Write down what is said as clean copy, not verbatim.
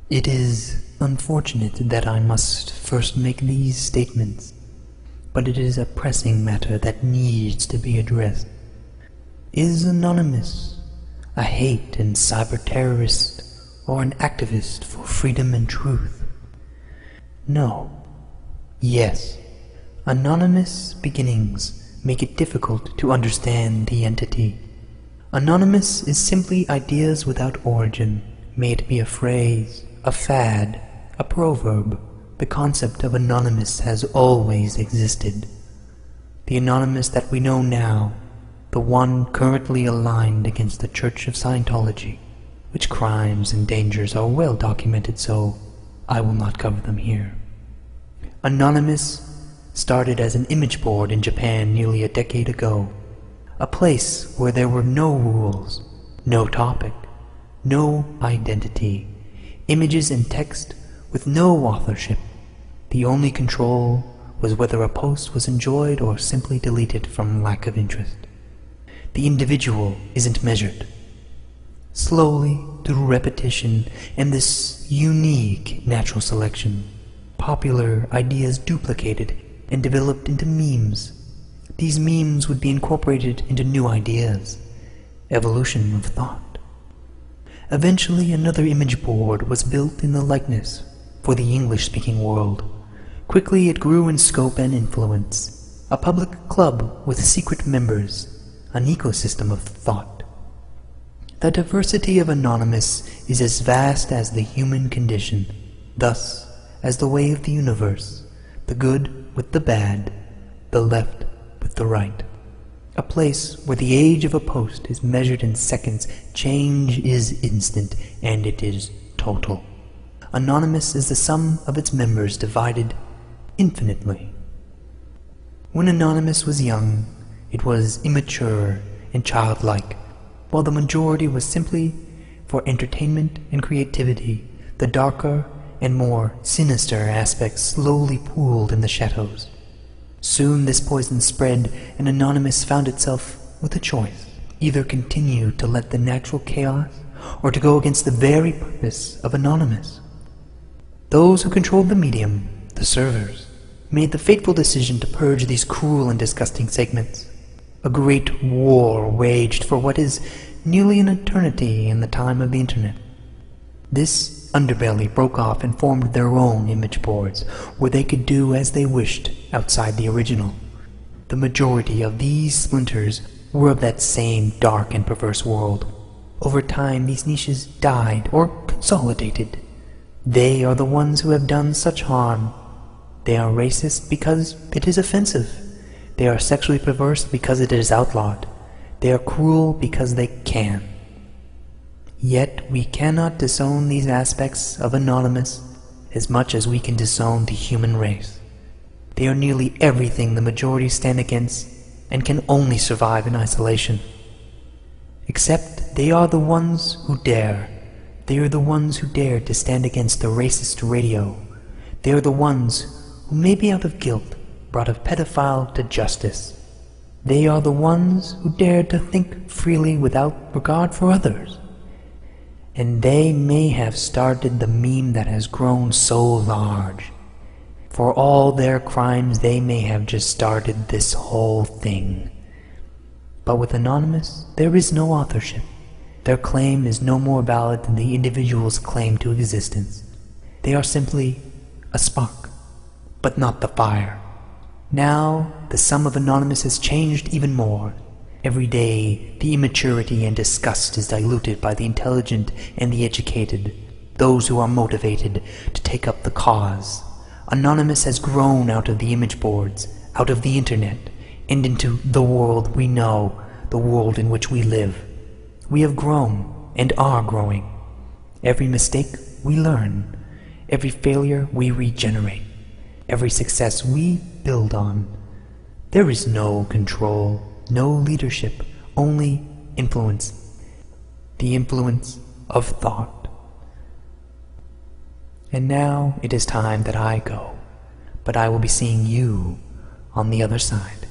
It is unfortunate that I must first make these statements, but it is a pressing matter that needs to be addressed. Is Anonymous a hate and cyber terrorist or an activist for freedom and truth? No. Yes. Anonymous beginnings make it difficult to understand the entity. Anonymous is simply ideas without origin. May it be a phrase, a fad, a proverb. The concept of Anonymous has always existed. The Anonymous that we know now, the one currently aligned against the Church of Scientology, which crimes and dangers are well documented, so I will not cover them here. Anonymous started as an image board in Japan nearly a decade ago, a place where there were no rules, no topic, no identity, images and text with no authorship. The only control was whether a post was enjoyed or simply deleted from lack of interest. The individual isn't measured. Slowly, through repetition and this unique natural selection, popular ideas duplicated and developed into memes. These memes would be incorporated into new ideas. Evolution of thought. Eventually, another image board was built in the likeness for the English-speaking world. Quickly it grew in scope and influence. A public club with secret members, an ecosystem of thought. The diversity of Anonymous is as vast as the human condition, thus as the way of the universe, the good with the bad, the left with the right. A place where the age of a post is measured in seconds, change is instant, and it is total. Anonymous is the sum of its members divided infinitely. When Anonymous was young, it was immature and childlike, while the majority was simply for entertainment and creativity. The darker and more sinister aspects slowly pooled in the shadows. Soon this poison spread, and Anonymous found itself with a choice: either continue to let the natural chaos, or to go against the very purpose of Anonymous. Those who controlled the medium, the servers, made the fateful decision to purge these cruel and disgusting segments. A great war waged for what is nearly an eternity in the time of the internet. This underbelly broke off and formed their own image boards, where they could do as they wished outside the original. The majority of these splinters were of that same dark and perverse world. Over time, these niches died or consolidated. They are the ones who have done such harm. They are racist because it is offensive. They are sexually perverse because it is outlawed. They are cruel because they can. Yet we cannot disown these aspects of Anonymous as much as we can disown the human race. They are nearly everything the majority stand against and can only survive in isolation. Except they are the ones who dare. They are the ones who dare to stand against the racist radio. They are the ones who, maybe out of guilt, brought a pedophile to justice. They are the ones who dared to think freely without regard for others. And they may have started the meme that has grown so large. For all their crimes, they may have just started this whole thing. But with Anonymous, there is no authorship. Their claim is no more valid than the individual's claim to existence. They are simply a spark, but not the fire. Now, the sum of Anonymous has changed even more. Every day, the immaturity and disgust is diluted by the intelligent and the educated, those who are motivated to take up the cause. Anonymous has grown out of the image boards, out of the internet, and into the world we know, the world in which we live. We have grown and are growing. Every mistake we learn, every failure we regenerate, every success we build on. There is no control, no leadership, only influence. The influence of thought. And now it is time that I go, but I will be seeing you on the other side.